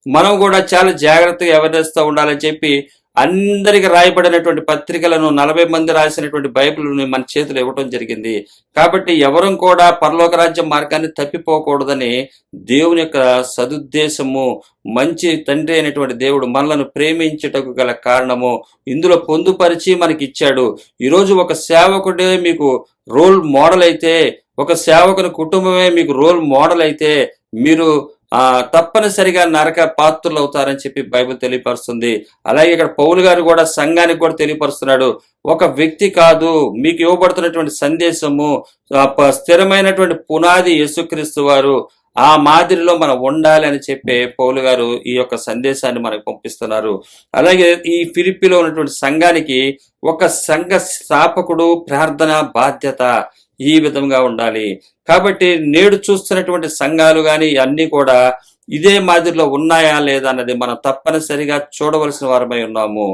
మనం కూడా చాలా జాగ్రత్తగా అవేర్నెస్తో ఉండాలని చెప్పి అందరికి రాయబడినటువంటి పత్రికలను 40 మంది రాసినటువంటి బైబిల్ని మన చేతులు ఇవ్వటం జరిగింది. కాబట్టి ఎవరం కూడా పరలోక రాజ్య మార్గాన్ని తప్పిపోకూడదని దేవుని యొక్క సదుద్దేశము, మంచి తండ్రి అయినటువంటి దేవుడు మనలను ప్రేమించుటకు గల కారణము ఇందులో పొందుపరిచి మనకి ఇచ్చాడు. ఈరోజు ఒక సేవకుడే మీకు రోల్ మోడల్ అయితే, ఒక సేవకుని కుటుంబమే మీకు రోల్ మోడల్ అయితే మీరు తప్పనిసరిగా నరక పాత్రులు అవుతారని చెప్పి బైబిల్ తెలియపరుస్తుంది. అలాగే ఇక్కడ పౌలు గారు కూడా సంఘానికి కూడా తెలియపరుస్తున్నాడు. ఒక వ్యక్తి కాదు, మీకు ఇవ్వబడుతున్నటువంటి సందేశము స్థిరమైనటువంటి పునాది యేసుక్రీస్తు వారు. ఆ మాదిరిలో మనం ఉండాలి అని చెప్పే పౌలు గారు ఈ యొక్క సందేశాన్ని మనకు పంపిస్తున్నారు. అలాగే ఈ ఫిలిప్పీలో ఉన్నటువంటి సంఘానికి ఒక సంఘ స్థాపకుడు ప్రార్థన బాధ్యత ఈ విధంగా ఉండాలి. కాబట్టి నేడు చూస్తున్నటువంటి సంఘాలు కానీ అన్ని కూడా ఇదే మాదిరిలో ఉన్నాయా లేదా అన్నది మనం తప్పనిసరిగా చూడవలసిన వారమై ఉన్నాము.